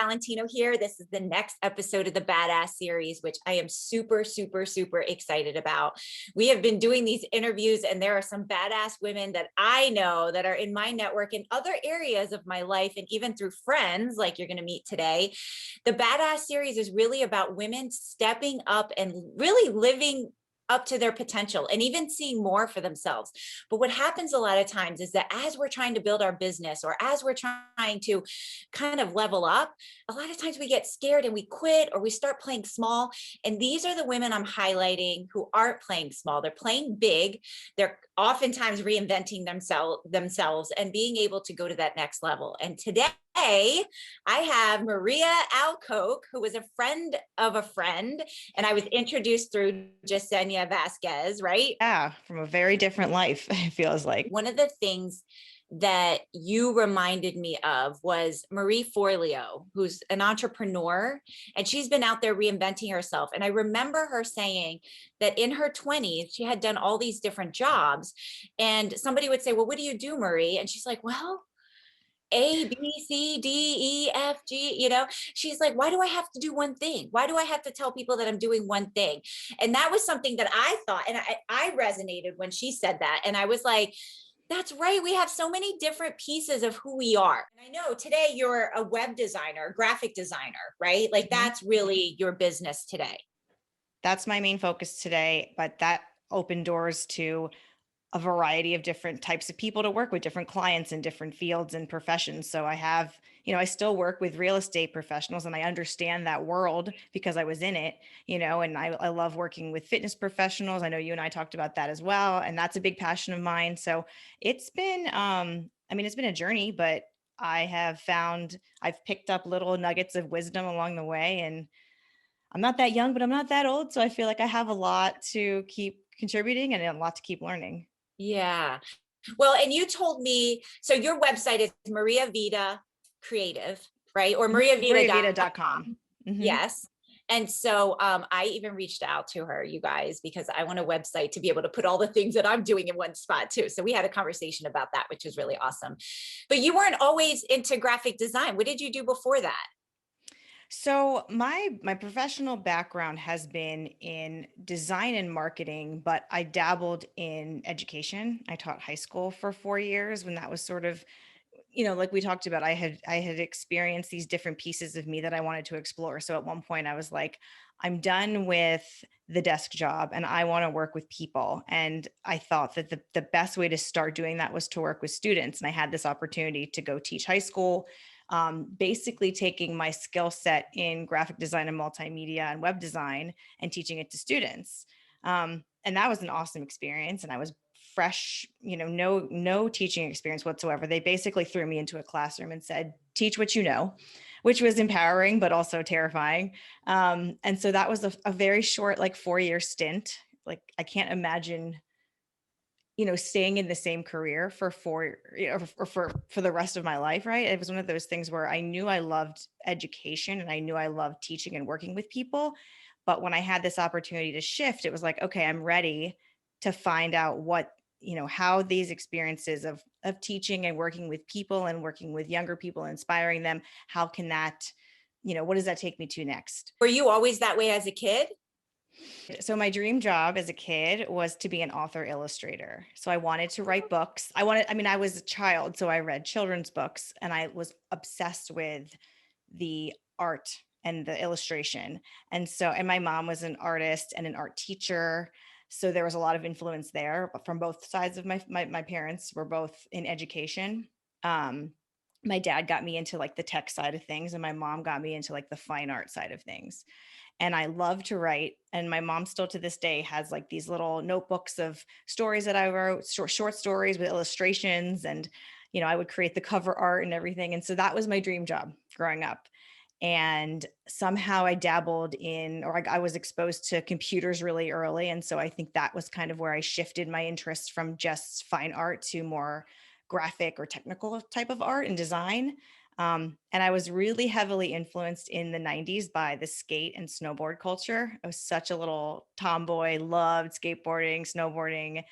Valentino here. This is the next episode of the Badass series, which I am super, super, super excited about. We have been doing these interviews, and there are some badass women that I know that are in my network in other areas of my life, and even through friends like you're going to meet today. The Badass series is really about women stepping up and really living up to their potential and even seeing more for themselves. But what happens a lot of times is that as we're trying to build our business or as we're trying to kind of level up, a lot of times we get scared and we quit or we start playing small. And these are the women I'm highlighting who aren't playing small. They're playing big. They're oftentimes reinventing themselves and being able to go to that next level. And today, I have Maria Alcoke, who was a friend of a friend, and I was introduced through Jasenia Vasquez, right? Yeah, from a very different life, it feels like. One of the things that you reminded me of was Marie Forleo, who's an entrepreneur, and she's been out there reinventing herself. And I remember her saying that in her 20s, she had done all these different jobs. And somebody would say, well, what do you do, Marie? And she's like, well, A, B, C, D, E, F, G, she's like, why do I have to do one thing? Why do I have to tell people that I'm doing one thing? And that was something that I thought, and I resonated when she said that. And I was like, that's right. We have so many different pieces of who we are. And I know today you're a web designer, graphic designer, right? Like that's really your business today. That's my main focus today, but that opened doors to a variety of different types of people to work with, different clients in different fields and professions. So I have, I still work with real estate professionals and I understand that world because I was in it, and I love working with fitness professionals. I know you and I talked about that as well. And that's a big passion of mine. So it's been, it's been a journey, but I've picked up little nuggets of wisdom along the way, and I'm not that young, but I'm not that old. So I feel like I have a lot to keep contributing and a lot to keep learning. Yeah. Well, and you told me, so your website is Maria Vida Creative, right? Or MariaVita.com. mariavida.com. Yes. And so I even reached out to her, you guys, because I want a website to be able to put all the things that I'm doing in one spot too. So we had a conversation about that, which is really awesome. But you weren't always into graphic design. What did you do before that? So my professional background has been in design and marketing, but I dabbled in education. I taught high school for 4 years when that was sort of, like we talked about, I had experienced these different pieces of me that I wanted to explore. So at one point I was like, I'm done with the desk job and I want to work with people. And I thought that the best way to start doing that was to work with students. And I had this opportunity to go teach high school, basically taking my skill set in graphic design and multimedia and web design and teaching it to students. And that was an awesome experience. And I was fresh, no teaching experience whatsoever. They basically threw me into a classroom and said, teach what you know, which was empowering, but also terrifying. And so that was a very short, like 4-year stint. Like I can't imagine staying in the same career for or for the rest of my life, right? It was one of those things where I knew I loved education and I knew I loved teaching and working with people. But when I had this opportunity to shift, it was like, okay, I'm ready to find out what, how these experiences of teaching and working with people and working with younger people, inspiring them, how can that, what does that take me to next? Were you always that way as a kid? So my dream job as a kid was to be an author illustrator. So I wanted to write books. I was a child, so I read children's books and I was obsessed with the art and the illustration. And my mom was an artist and an art teacher. So there was a lot of influence there, but from both sides of my parents were both in education. My dad got me into like the tech side of things and my mom got me into like the fine art side of things. And I love to write. And my mom still to this day has like these little notebooks of stories that I wrote, short stories with illustrations. And, I would create the cover art and everything. And so that was my dream job growing up. And somehow I dabbled in, or I was exposed to computers really early. And so I think that was kind of where I shifted my interest from just fine art to more graphic or technical type of art and design. And I was really heavily influenced in the 90s by the skate and snowboard culture. I was such a little tomboy, loved skateboarding, snowboarding,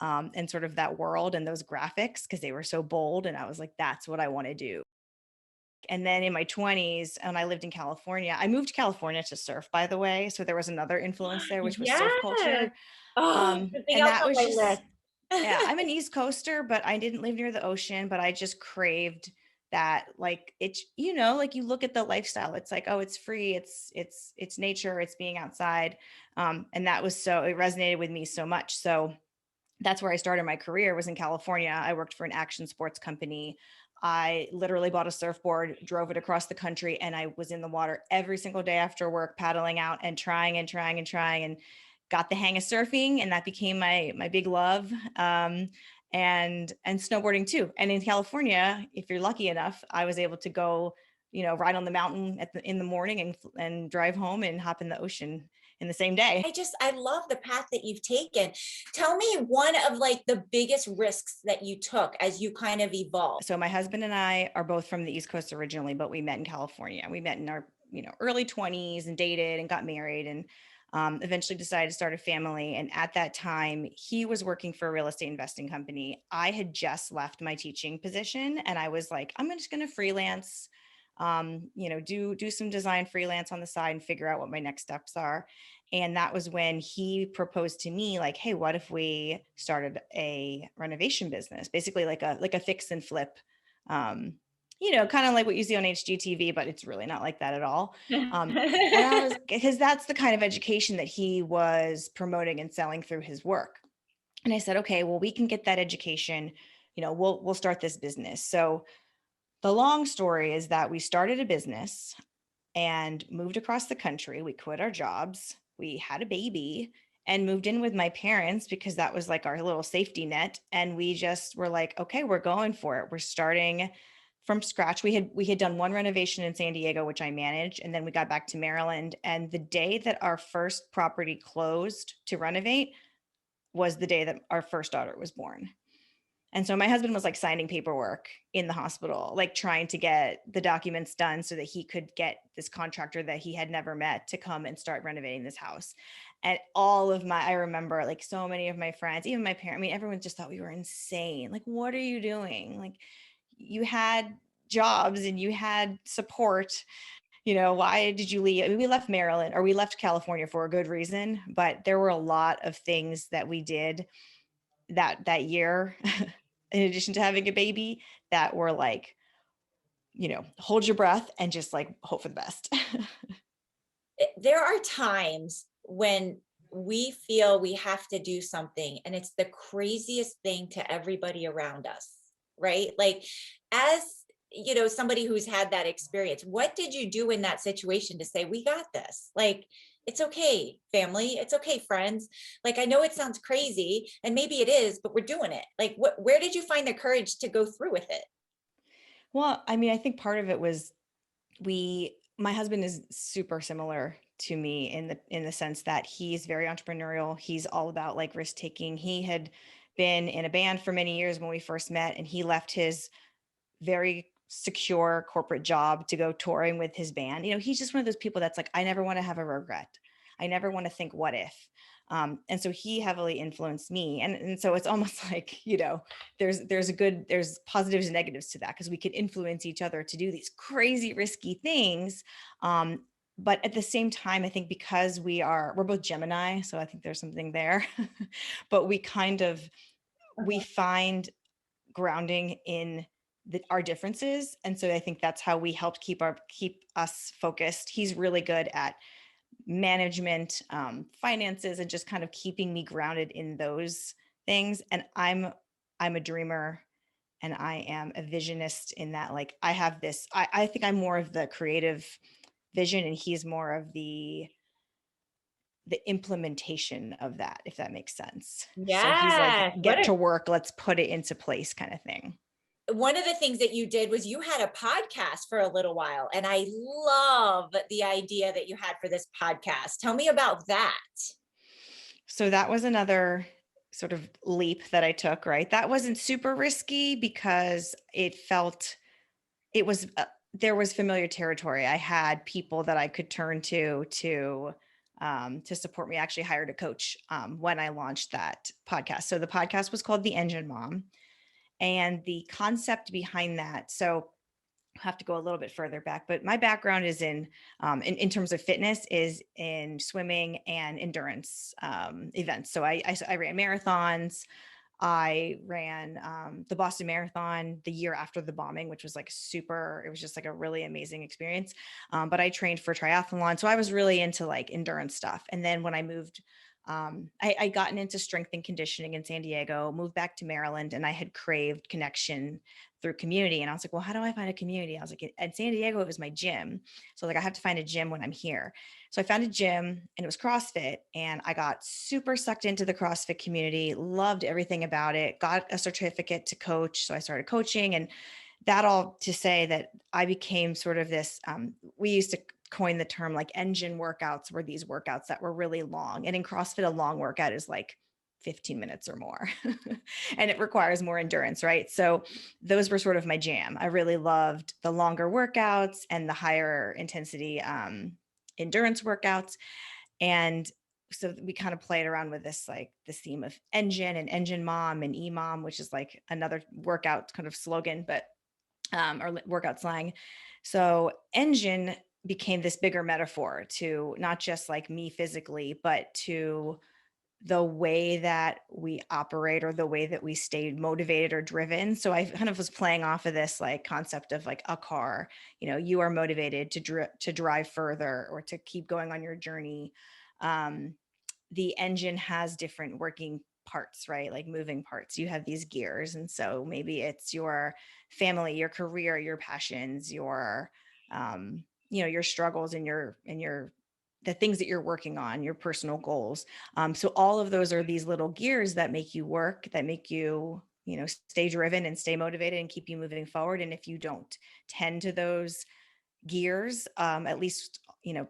and sort of that world and those graphics because they were so bold. And I was like, that's what I want to do. And then in my 20s, and I lived in California, I moved to California to surf, by the way. So there was another influence there, which was surf Yes. culture. Oh, something And else that on was my just, list. yeah, I'm an East Coaster, but I didn't live near the ocean, but I just craved that. Like it's, like you look at the lifestyle, it's like, oh, it's free, it's nature, it's being outside. And that was so, it resonated with me so much. So that's where I started my career, was in California. I worked for an action sports company. I literally bought a surfboard, drove it across the country, and I was in the water every single day after work, paddling out and trying and trying and trying, and got the hang of surfing, and that became my big love. And snowboarding too. And in California, if you're lucky enough, I was able to go, ride on the mountain in the morning and drive home and hop in the ocean in the same day. I love the path that you've taken. Tell me one of like the biggest risks that you took as you kind of evolved. So my husband and I are both from the East Coast originally, but we met in California. We met in our, early 20s and dated and got married, and eventually decided to start a family. And at that time, he was working for a real estate investing company. I had just left my teaching position, and I was like, I'm just going to freelance, do some design freelance on the side and figure out what my next steps are. And that was when he proposed to me, like, hey, what if we started a renovation business, basically like a fix and flip, kind of like what you see on HGTV, but it's really not like that at all. And I was, because that's the kind of education that he was promoting and selling through his work. And I said, okay, well, we can get that education, we'll start this business. So the long story is that we started a business and moved across the country. We quit our jobs. We had a baby and moved in with my parents because that was like our little safety net. And we just were like, okay, we're going for it. We're starting from scratch. We had done one renovation in San Diego, which I managed, and then we got back to Maryland. And the day that our first property closed to renovate was the day that our first daughter was born. And so my husband was like signing paperwork in the hospital, like trying to get the documents done so that he could get this contractor that he had never met to come and start renovating this house. And I remember like so many of my friends, even my parents, I mean, everyone just thought we were insane. Like, what are you doing? Like, you had jobs and you had support. Why did you leave? I mean, we left Maryland, or we left California for a good reason, but there were a lot of things that we did that year in addition to having a baby that were like, hold your breath and just like hope for the best. There are times when we feel we have to do something and it's the craziest thing to everybody around us, right? Like, as somebody who's had that experience, what did you do in that situation to say, we got this? Like, it's okay, family. It's okay, friends. Like, I know it sounds crazy and maybe it is, but we're doing it. Like, where did you find the courage to go through with it? Well, I mean, I think part of it was my husband is super similar to me in the sense that he's very entrepreneurial. He's all about like risk taking. He had been in a band for many years when we first met, and he left his very secure corporate job to go touring with his band. He's just one of those people that's like, I never want to have a regret. I never want to think what if. And so he heavily influenced me. And so it's almost like, there's positives and negatives to that, because we could influence each other to do these crazy risky things. But at the same time, I think because we're both Gemini, so I think there's something there, but we find grounding in our differences. And so I think that's how we helped keep us focused. He's really good at management, finances, and just kind of keeping me grounded in those things. And I'm a dreamer, and I am a visionist in that, like, I have this, I think I'm more of the creative vision, and he's more of the implementation of that, if that makes sense. So he's like, Yes. get to work, let's put it into place kind of thing. One of the things that you did was you had a podcast for a little while, and I love the idea that you had for this podcast. Tell me about that. So that was another sort of leap that I took, right? That wasn't super risky because there was familiar territory. I had people that I could turn to support me. I actually hired a coach when I launched that podcast. So the podcast was called The Engine Mom, and the concept behind that. So have to go a little bit further back, but my background is in terms of fitness is in swimming and endurance events. So I ran marathons. I ran the Boston Marathon the year after the bombing, which was like super, it was just like a really amazing experience. But I trained for triathlon. So I was really into like endurance stuff. And then when I moved, I gotten into strength and conditioning in San Diego, moved back to Maryland, and I had craved connection through community. And I was like, well, how do I find a community? I was like, at San Diego, it was my gym. So like, I have to find a gym when I'm here. So I found a gym and it was CrossFit, and I got super sucked into the CrossFit community, loved everything about it, got a certificate to coach. So I started coaching, and that all to say that I became sort of this, we used to coin the term like engine workouts, were these workouts that were really long. And in CrossFit, a long workout is like 15 minutes or more and it requires more endurance, right? So those were sort of my jam. I really loved the longer workouts and the higher intensity endurance workouts. And so we kind of played around with this, like this theme of engine and engine mom and e-mom, which is like another workout kind of slogan, but or workout slang. So engine became this bigger metaphor to not just like me physically, but to the way that we operate or the way that we stay motivated or driven. So I kind of was playing off of this like concept of like a car, you are motivated to drive further or to keep going on your journey. Um, the engine has different working parts, right? Like moving parts. You have these gears. And so maybe it's your family, your career, your passions, your struggles and your the things that you're working on, your personal goals. So all of those are these little gears that make you work, that make you, stay driven and stay motivated and keep you moving forward. And if you don't tend to those gears, at least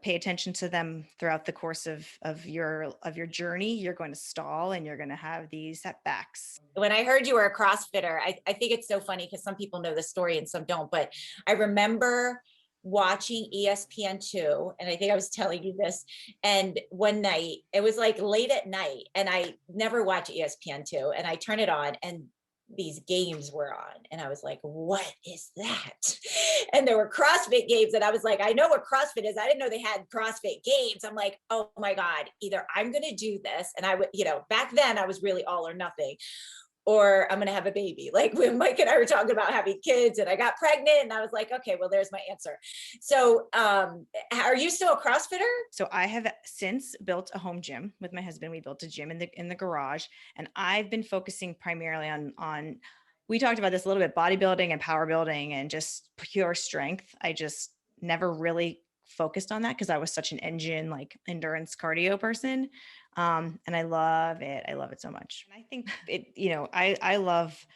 pay attention to them throughout the course of your journey, you're going to stall and you're going to have these setbacks. When I heard you were a CrossFitter, I think it's so funny because some people know the story and some don't, but I remember watching ESPN2, and I think I was telling you this, and one night it was like late at night, and I never watch ESPN2, and I turn it on, and these games were on, and I was like, what is that? And there were CrossFit games, and I was like, I know what CrossFit is. I didn't know they had CrossFit games. I'm like, oh my God, either I'm going to do this, and I would, back then I was really all or nothing, or I'm going to have a baby. Like when Mike and I were talking about having kids, and I got pregnant, and I was like, okay, well, there's my answer. So are you still a CrossFitter? So I have since built a home gym with my husband. We built a gym in the garage, and I've been focusing primarily on we talked about this a little bit, bodybuilding and power building and just pure strength. I just never really focused on that because I was such an engine, like endurance cardio person. And I love it. I love it so much. And I think I love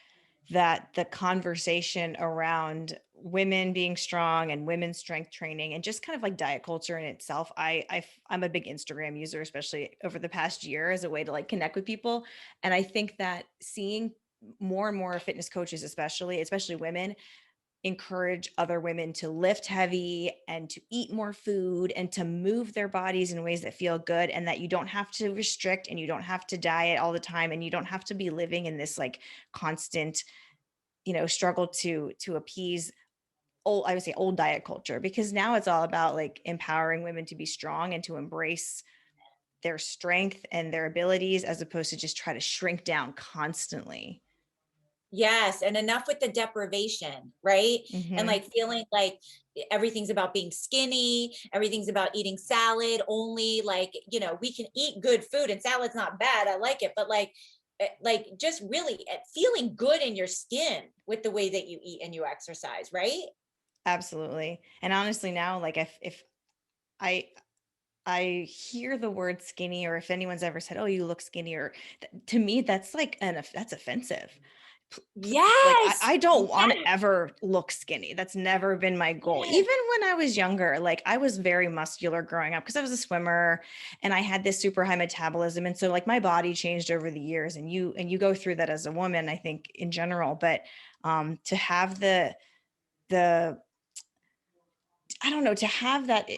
that the conversation around women being strong and women's strength training and just kind of like diet culture in itself. I'm a big Instagram user, especially over the past year, as a way to like connect with people. And I think that seeing more and more fitness coaches, especially women, encourage other women to lift heavy and to eat more food and to move their bodies in ways that feel good, and that you don't have to restrict and you don't have to diet all the time and you don't have to be living in this like constant struggle to appease I would say old diet culture, because now it's all about like empowering women to be strong and to embrace their strength and their abilities, as opposed to just try to shrink down constantly. Yes, and enough with the deprivation, right? And Hmm. like feeling like everything's about being skinny, everything's about eating salad only. Like, we can eat good food, and salad's not bad. I like it, but like just really feeling good in your skin with the way that you eat and you exercise, right? Absolutely. And honestly, now, like if I I hear the word skinny, or if anyone's ever said, "Oh, you look skinny," or to me, that's like that's offensive. Like Yes. I don't want Yes. to ever look skinny. That's never been my goal. Yes. Even when I was younger, like I was very muscular growing up because I was a swimmer and I had this super high metabolism. And so like my body changed over the years, and you go through that as a woman, I think in general. But to have the I don't know, to have that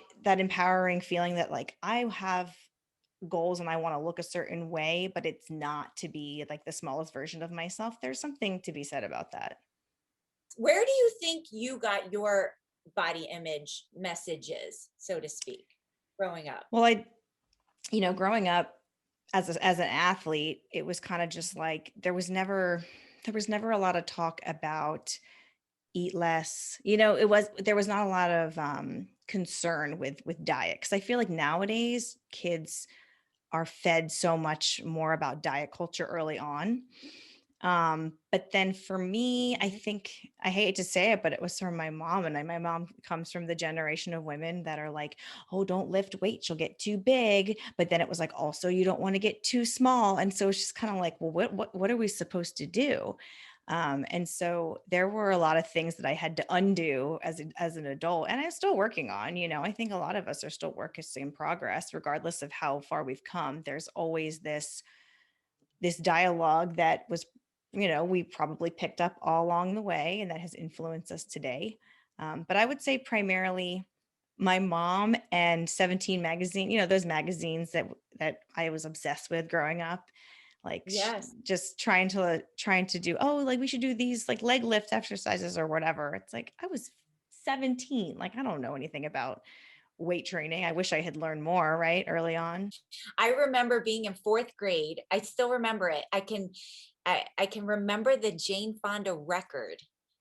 empowering feeling that like I have goals and I want to look a certain way, but it's not to be like the smallest version of myself. There's something to be said about that. where do you think you got your body image messages, so to speak, growing up? Well, growing up as an athlete, it was kind of just like there was never a lot of talk about eat less. There was not a lot of concern with diet, because I feel like nowadays kids are fed so much more about diet culture early on. But then for me, I Mhm. think, I hate to say it, but it was from my mom. And my mom comes from the generation of women that are like, oh, don't lift weights, you'll get too big. But then it was like, also, you don't want to get too small. And so it's just kind of like, well, what are we supposed to do? And so there were a lot of things that I had to undo as an adult, and I'm still working on. I think a lot of us are still works in progress, regardless of how far we've come. There's always this dialogue that was, we probably picked up all along the way, and that has influenced us today. But I would say primarily my mom and 17 magazine, those magazines that I was obsessed with growing up, like Yes. just trying to do, oh, like we should do these like leg lift exercises or whatever. It's like I was 17, like I don't know anything about weight training. I wish I had learned more right early on. I remember being in fourth grade. I still remember it. I can remember the Jane Fonda record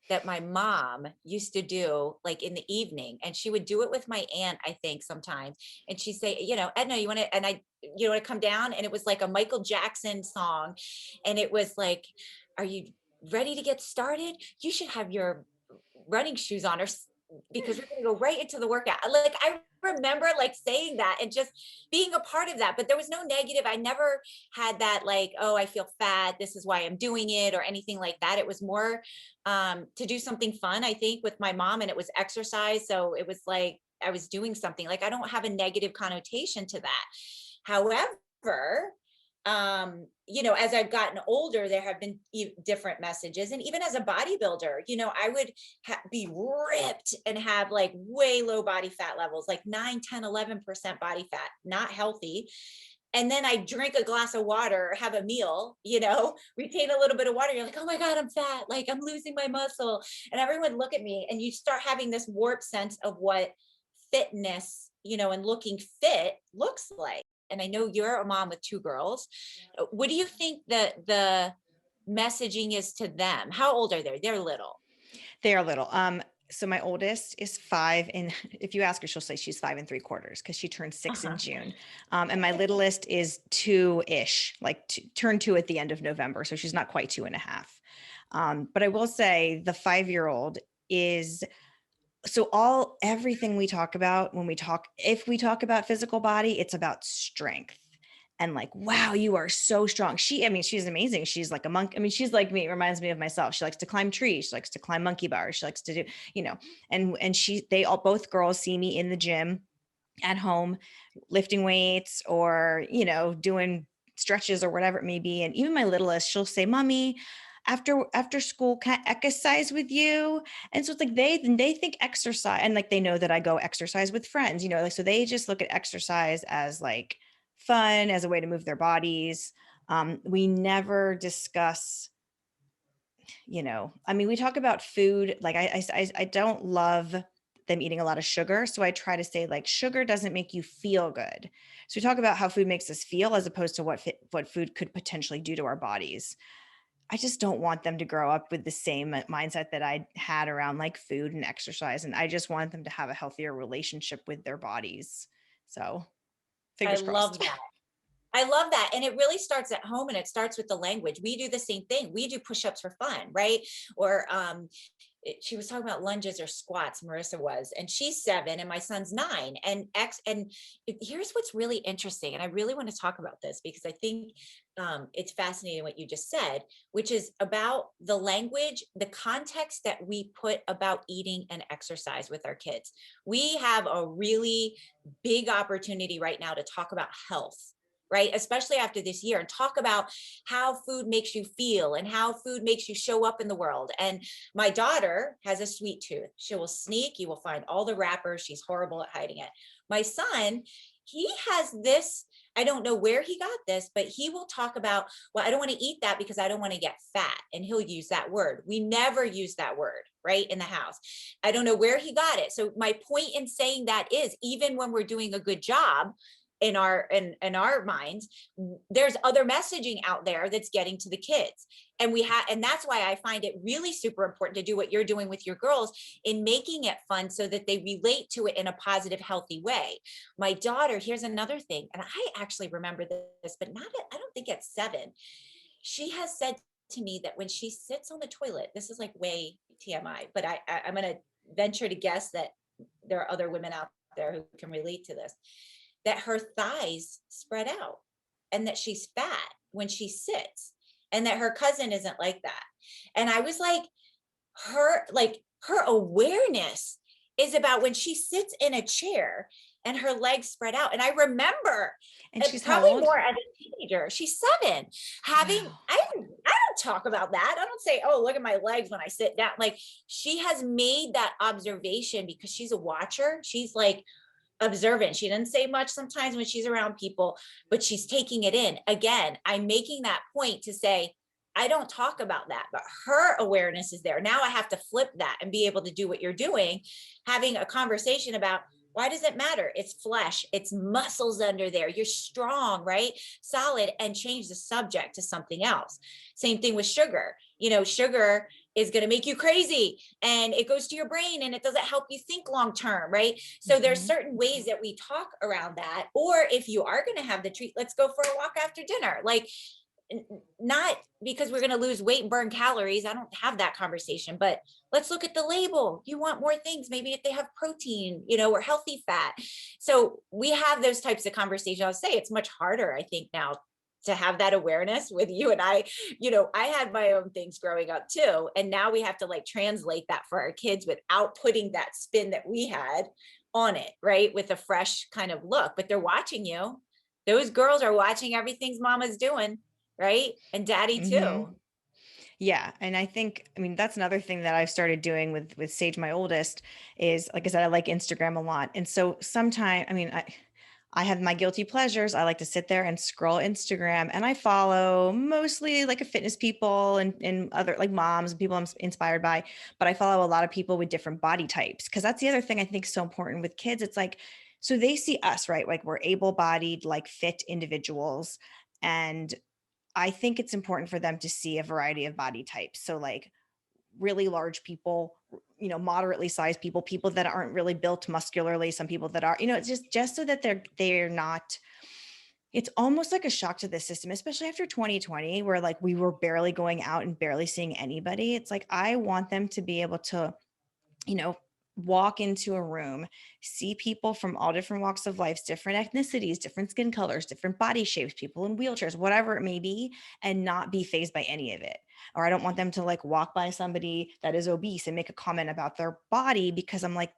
that my mom used to do like in the evening, and she would do it with my aunt, I think, sometimes. And she'd say, Edna, you want to, and want to come down? And it was like a Michael Jackson song. And it was like, are you ready to get started? You should have your running shoes on, because we're going to go right into the workout. Like, I remember like saying that and just being a part of that, but there was no negative. I never had that like, oh, I feel fat, this is why I'm doing it, or anything like that. It was more to do something fun, I think, with my mom, and it was exercise. So it was like I was doing something. Like, I don't have a negative connotation to that. However, as I've gotten older, there have been different messages. And even as a bodybuilder, I would be ripped and have like way low body fat levels, like 9, 10, 11% body fat, not healthy. And then I drink a glass of water, have a meal, retain a little bit of water. You're like, oh my God, I'm fat. Like, I'm losing my muscle. And everyone would look at me, and you start having this warped sense of what fitness, and looking fit looks like. And I know you're a mom with 2 girls. What do you think that the messaging is to them? How old are they? They're little. They are little. So my oldest is 5, and if you ask her, she'll say she's 5 3/4 because she turned 6 in Uh-huh. June. And my littlest is 2-ish, like turned 2 at the end of November. So she's not quite 2.5. But I will say the 5-year-old is, so everything we talk about if we talk about physical body, it's about strength. And like, wow, you are so strong. She's amazing. She's like a monk. She's like me. It reminds me of myself. She likes to climb trees. She likes to climb monkey bars. She likes to do, and both girls see me in the gym at home, lifting weights or, doing stretches or whatever it may be. And even my littlest, she'll say, Mommy, after school, can I exercise with you? And so it's like they think exercise, and like they know that I go exercise with friends, like, so they just look at exercise as like fun, as a way to move their bodies. We never discuss, we talk about food. Like I don't love them eating a lot of sugar. So I try to say like sugar doesn't make you feel good. So we talk about how food makes us feel, as opposed to what food could potentially do to our bodies. I just don't want them to grow up with the same mindset that I had around like food and exercise. And I just want them to have a healthier relationship with their bodies. So I fingers love crossed. that. I love that. And it really starts at home, and it starts with the language. We do the same thing. We do push-ups for fun, right? Or she was talking about lunges or squats, Marissa was, and she's 7 and my son's 9. Here's what's really interesting. And I really want to talk about this because I think it's fascinating what you just said, which is about the language, the context that we put about eating and exercise with our kids. We have a really big opportunity right now to talk about health, right? Especially after this year, and talk about how food makes you feel and how food makes you show up in the world. And my daughter has a sweet tooth. She will sneak. You will find all the wrappers. She's horrible at hiding it. My son, he has this, I don't know where he got this, but he will talk about, well, I don't want to eat that because I don't want to get fat. And he'll use that word. We never use that word, right, in the house. I don't know where he got it. So my point in saying that is, even when we're doing a good job in our minds, there's other messaging out there that's getting to the kids. And and that's why I find it really super important to do what you're doing with your girls in making it fun so that they relate to it in a positive, healthy way. My daughter, here's another thing, and I actually remember this, but I don't think at 7. She has said to me that when she sits on the toilet, this is like way TMI, but I'm going to venture to guess that there are other women out there who can relate to this, that her thighs spread out and that she's fat when she sits, and that her cousin isn't like that. And I was her awareness is about when she sits in a chair and her legs spread out. And I remember, And she's how probably old? more as a teenager, she's 7, having, Wow. I don't talk about that. I don't say, oh, look at my legs when I sit down. Like, she has made that observation because she's a watcher. She's like observant. She doesn't say much sometimes when she's around people, but she's taking it in. Again, I'm making that point to say, I don't talk about that, but her awareness is there. Now I have to flip that and be able to do what you're doing, having a conversation about, why does it matter? It's flesh, it's muscles under there. You're strong, right? Solid, and change the subject to something else. Same thing with sugar. Sugar is going to make you crazy and it goes to your brain and it doesn't help you think long term, right? So there's certain ways that we talk around that. Or if you are going to have the treat, let's go for a walk after dinner. Like, not because we're going to lose weight and burn calories. I don't have that conversation, but let's look at the label. You want more things, maybe if they have protein, or healthy fat. So we have those types of conversations. I'll say it's much harder, I think, now to have that awareness with you and I. I had my own things growing up too. And now we have to like translate that for our kids without putting that spin that we had on it, right? With a fresh kind of look, but they're watching you. Those girls are watching everything mama's doing, right? And daddy Mm-hmm. too. Yeah. And I mean, that's another thing that I've started doing with Sage, my oldest, is like I said, I like Instagram a lot. And so sometimes, I mean, I have my guilty pleasures. I like to sit there and scroll Instagram, and I follow mostly like a fitness people and other like moms and people I'm inspired by, but I follow a lot of people with different body types. Cause that's the other thing I think is so important with kids. It's like, so they see us, right? Like we're able-bodied, like fit individuals. And I think it's important for them to see a variety of body types. So like really large people, moderately sized people, people that aren't really built muscularly, some people that are, it's just so that they're not, it's almost like a shock to the system, especially after 2020, where like we were barely going out and barely seeing anybody. It's like I want them to be able to, you know, walk into a room, see people from all different walks of life, different ethnicities, different skin colors, different body shapes, people in wheelchairs, whatever it may be, and not be fazed by any of it. Or I don't want them to like walk by somebody that is obese and make a comment about their body, because I'm like,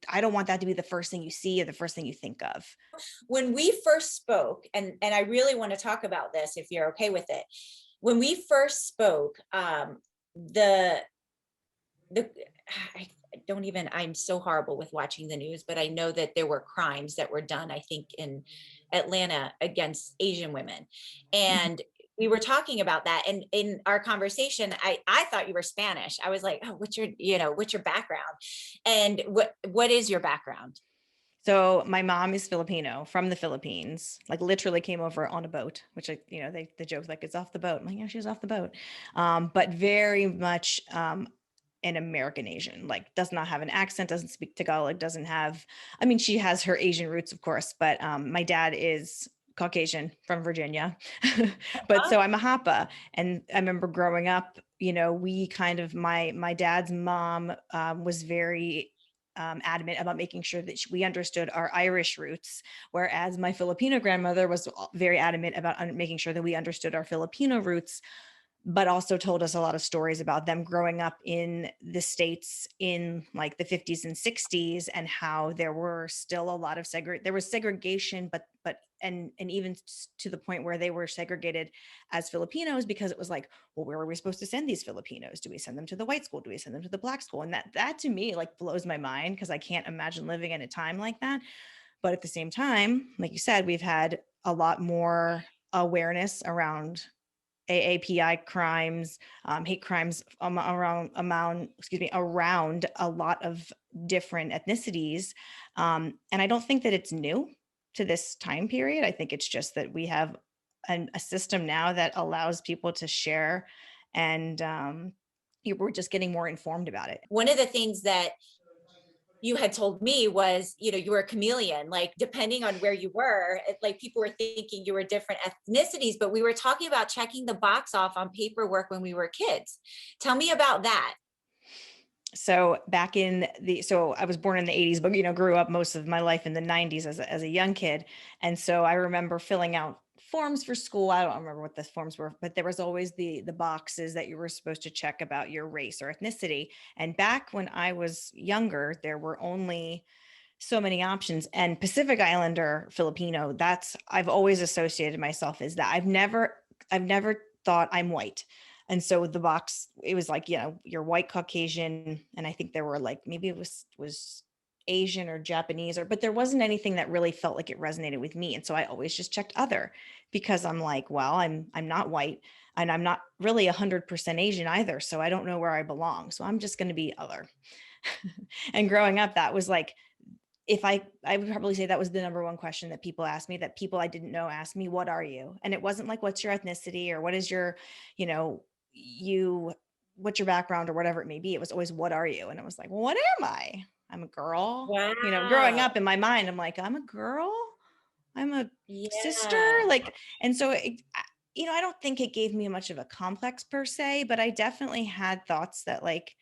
I don't want that to be the first thing you see or the first thing you think of. When we first spoke, and I really want to talk about this if you're okay with it. When we first spoke, the I don't even, I'm so horrible with watching the news, but I know that there were crimes that were done, I think in Atlanta, against Asian women. Mhm. And we were talking about that. And in our conversation, I thought you were Spanish. I was like, oh, what's your background? And what is your background? So my mom is Filipino from the Philippines, like literally came over on a boat, which the joke like it's off the boat. I'm like, yeah, she was off the boat. But very much an American Asian, like does not have an accent, doesn't speak Tagalog, doesn't have, I mean, she has her Asian roots, of course, but my dad is Caucasian from Virginia. But Huh? so I'm a Hapa. And I remember growing up, we kind of, my dad's mom was very adamant about making sure that we understood our Irish roots, whereas my Filipino grandmother was very adamant about making sure that we understood our Filipino roots, but also told us a lot of stories about them growing up in the States in like the 50s and 60s, and how there were still a lot of there was segregation, and even to the point where they were segregated as Filipinos, because it was like, well, where are we supposed to send these Filipinos? Do we send them to the white school? Do we send them to the black school? And that to me like blows my mind, because I can't imagine living in a time like that. But at the same time, like you said, we've had a lot more awareness around AAPI crimes, hate crimes around a lot of different ethnicities. And I don't think that it's new to this time period. I think it's just that we have a system now that allows people to share, and we're just getting more informed about it. One of the things that you had told me was, you were a chameleon, like depending on where you were, like people were thinking you were different ethnicities, but we were talking about checking the box off on paperwork when we were kids. Tell me about that. So so I was born in the 80s, but grew up most of my life in the 90s as a young kid. And so I remember filling out forms for school. I don't remember what the forms were, but there was always the boxes that you were supposed to check about your race or ethnicity. And back when I was younger, there were only so many options. And Pacific Islander Filipino, I've always associated myself as that. I've never thought I'm white. And so the box, it was like, you're white Caucasian. And I think there were like, maybe it was Asian or Japanese, but there wasn't anything that really felt like it resonated with me. And so I always just checked other, because I'm like, well, I'm not white, and I'm not really 100% Asian either. So I don't know where I belong. So I'm just going to be other. And growing up, that was like, if I would probably say that was the number one question that people asked me, that people I didn't know asked me, what are you? And it wasn't like, what's your ethnicity, or what is your, you know, what's your background, or whatever it may be. It was always, what are you? And it was like, well, what am I? I'm a girl. Growing Wow. up in my mind, I'm like, I'm a girl. I'm a sister. Yeah. Like, and so, I don't think it gave me much of a complex per se, but I definitely had thoughts that like,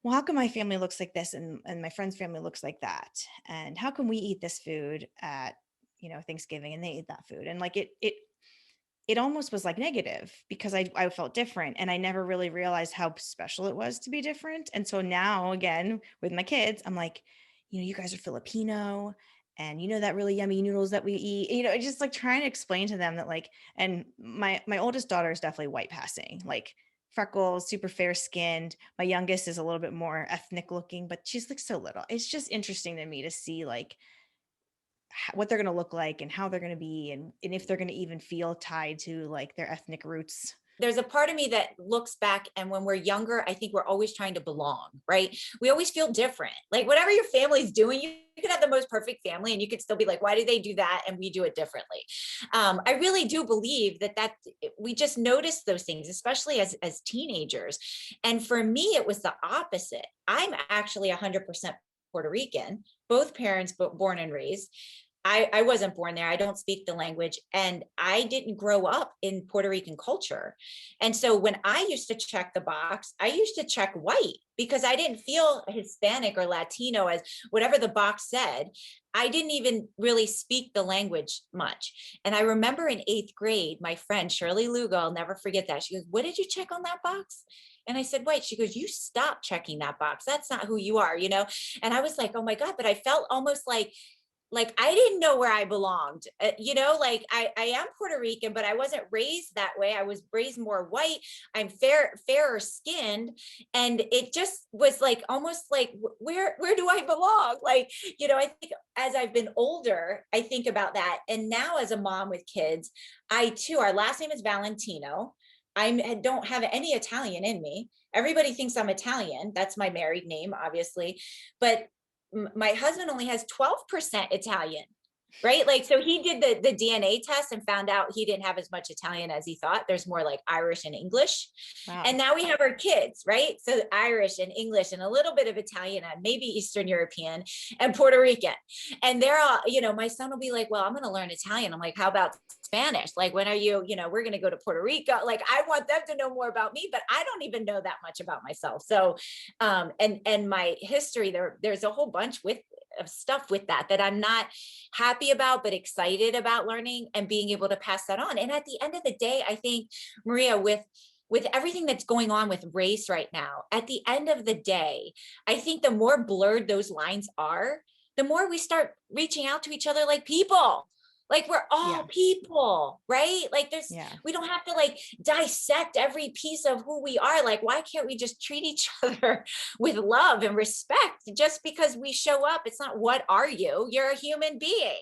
well, how come my family looks like this, and my friend's family looks like that? And how come we eat this food at, Thanksgiving, and they eat that food? And like it almost was like negative, because I felt different, and I never really realized how special it was to be different. And so now again with my kids, I'm like, you guys are Filipino, and that really yummy noodles that we eat, just like trying to explain to them that like, and my oldest daughter is definitely white passing, like freckles, super fair skinned. My youngest is a little bit more ethnic looking, but she's like so little. It's just interesting to me to see like what they're going to look like, and how they're going to be, and if they're going to even feel tied to like their ethnic roots. There's a part of me that looks back, and when we're younger, I think we're always trying to belong, right? We always feel different. Like whatever your family's doing, you could have the most perfect family and you could still be like, why do they do that? And we do it differently. I really do believe that we just notice those things, especially as teenagers. And for me, it was the opposite. I'm actually 100% Puerto Rican, both parents, but born and raised. I wasn't born there. I don't speak the language, and I didn't grow up in Puerto Rican culture. And so when I used to check the box, I used to check white, because I didn't feel Hispanic or Latino, as whatever the box said. I didn't even really speak the language much. And I remember in 8th grade, my friend Shirley Lugo, I'll never forget that. She goes, what did you check on that box? And I said, white. She goes, you stop checking that box. That's not who you are, And I was like, oh my God, but I felt almost like I didn't know where I belonged, like I am Puerto Rican, but I wasn't raised that way. I was raised more white. I'm fairer skinned. And it just was like, almost like, where do I belong? Like, I think as I've been older, I think about that. And now as a mom with kids, I too, our last name is Valentino. I don't have any Italian in me. Everybody thinks I'm Italian. That's my married name, obviously. But my husband only has 12% Italian, right? Like, so he did the DNA test and found out he didn't have as much Italian as he thought. There's more like Irish and English. Wow. And now we have our kids, right? So Irish and English and a little bit of Italian and maybe Eastern European and Puerto Rican. And they're all, my son will be like, well, I'm going to learn Italian. I'm like, how about Spanish? Like, when are you, we're going to go to Puerto Rico. Like, I want them to know more about me, but I don't even know that much about myself. So, and my history, there's a whole bunch of stuff with that I'm not happy about, but excited about learning and being able to pass that on. And at the end of the day, I think, Maria, with everything that's going on with race right now, at the end of the day, I think the more blurred those lines are, the more we start reaching out to each other like people. Like we're all Yeah. people, right? Like Yeah. we don't have to like dissect every piece of who we are. Like, why can't we just treat each other with love and respect just because we show up? It's not what are you? You're a human being,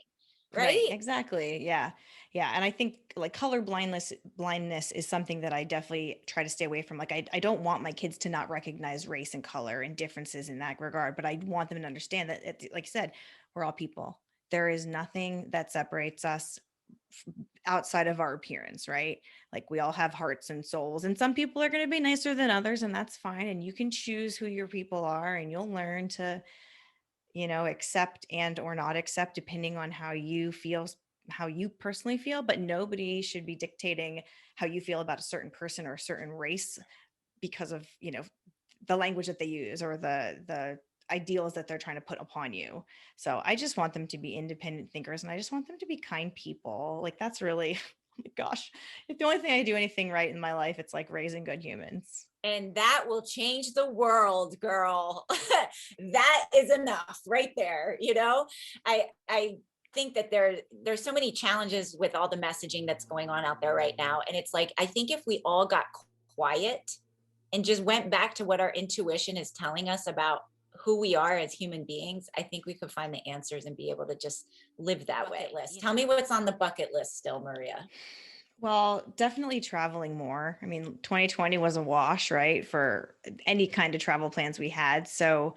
Right, right? exactly. Yeah. Yeah. And I think like color blindness is something that I definitely try to stay away from. Like I don't want my kids to not recognize race and color and differences in that regard, but I want them to understand that like I said, we're all people. There is nothing that separates us outside of our appearance, right? Like we all have hearts and souls, and some people are going to be nicer than others, and that's fine. And you can choose who your people are, and you'll learn to accept and or not accept depending on how you feel, how you personally feel, but nobody should be dictating how you feel about a certain person or a certain race because of, the language that they use or the ideals that they're trying to put upon you. So I just want them to be independent thinkers and I just want them to be kind people. Like that's really oh my gosh. If the only thing I do anything right in my life, it's like raising good humans. And that will change the world, girl. That is enough right there. I think that there's so many challenges with all the messaging that's going on out there right now. And it's like, I think if we all got quiet and just went back to what our intuition is telling us about who we are as human beings, I think we could find the answers and be able to just live that way. List. Tell me what's on the bucket list still, Maria. Well, definitely traveling more. I mean, 2020 was a wash, right? For any kind of travel plans we had. So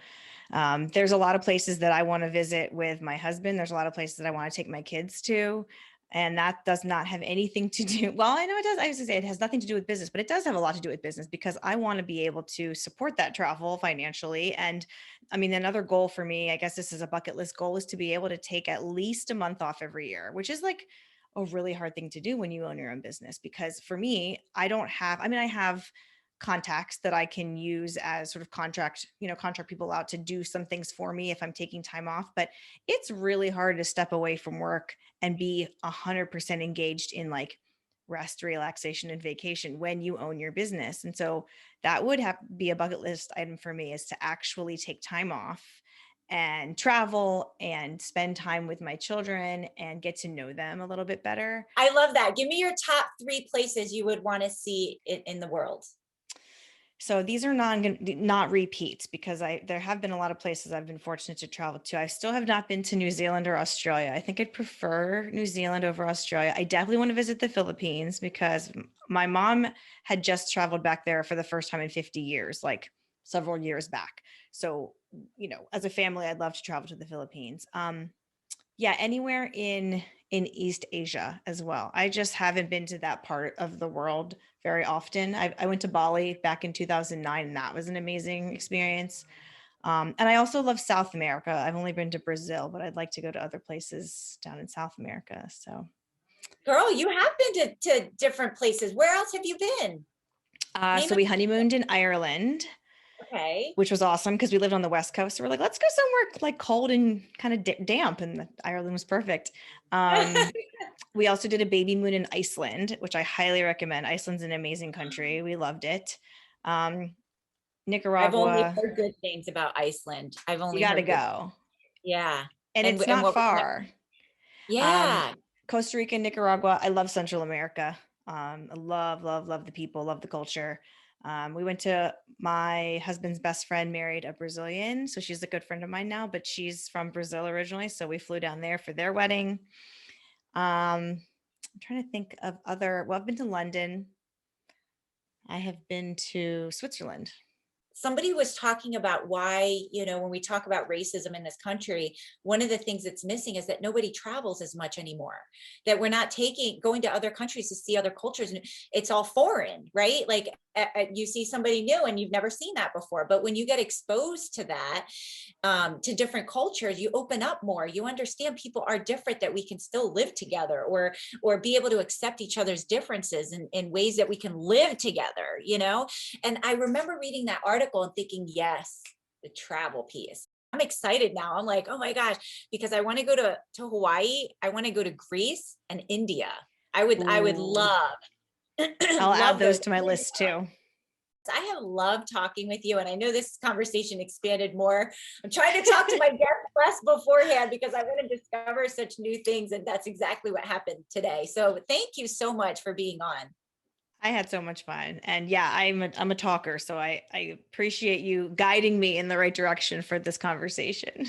there's a lot of places that I want to visit with my husband. There's a lot of places that I want to take my kids to. And that does not have anything to do. Well, I know it does. I was going to say it has nothing to do with business, but it does have a lot to do with business because I want to be able to support that travel financially. And I mean, another goal for me, I guess this is a bucket list goal, is to be able to take at least a month off every year, which is like a really hard thing to do when you own your own business. Because for me, I have contacts that I can use as sort of contract people out to do some things for me if I'm taking time off. But it's really hard to step away from work and be 100% engaged in like rest, relaxation, and vacation when you own your business. And so that would have be a bucket list item for me, is to actually take time off and travel and spend time with my children and get to know them a little bit better. I love that. Give me your top 3 places you would want to see it in the world. So these are not repeats because there have been a lot of places I've been fortunate to travel to. I still have not been to New Zealand or Australia. I think I'd prefer New Zealand over Australia. I definitely want to visit the Philippines because my mom had just traveled back there for the first time in 50 years, like several years back. So, as a family, I'd love to travel to the Philippines. Yeah, anywhere in East Asia as well. I just haven't been to that part of the world very often. I went to Bali back in 2009, and that was an amazing experience. And I also love South America. I've only been to Brazil, but I'd like to go to other places down in South America. So, Girl, you have been to different places. Where else have you been? Name so it. we honeymooned in Ireland, Okay. which was awesome because we lived on the West Coast. So we're like, let's go somewhere like cold and kind of damp, and Ireland was perfect. We also did a baby moon in Iceland, which I highly recommend. Iceland's an amazing country. We loved it. Um, I've only Nicaragua, heard good things about Iceland. I've you only got to heard good. go. Yeah. And And it's and not what was that? far. Um, Yeah. Costa Rica, Nicaragua. I love Central America. I love, love, love the people, love the culture. We went to my husband's best friend married a Brazilian. So she's a good friend of mine now, but she's from Brazil originally. So we flew down there for their wedding. I'm trying to think of well, I've been to London. I have been to Switzerland. Somebody was talking about why, when we talk about racism in this country, one of the things that's missing is that nobody travels as much anymore, that we're not going to other countries to see other cultures, and it's all foreign, right? Like you see somebody new and you've never seen that before. But when you get exposed to that, to different cultures, you open up more, you understand people are different, that we can still live together, or be able to accept each other's differences in ways that we can live together. And I remember reading that article and thinking, yes, the travel piece. I'm excited now. I'm like, oh my gosh, because I want to go to Hawaii. I want to go to Greece and India. I would Ooh, love, I'll add love those those. to my list too. I have loved talking with you, and I know this conversation expanded more. I'm trying to talk to my guests less beforehand because I want to discover such new things, and that's exactly what happened today. So thank you so much for being on. I had so much fun. And yeah, I'm a talker, so I appreciate you guiding me in the right direction for this conversation.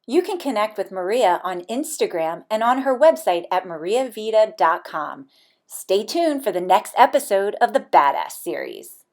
You can connect with Maria on Instagram and on her website at mariavita.com. Stay tuned for the next episode of the Badass series.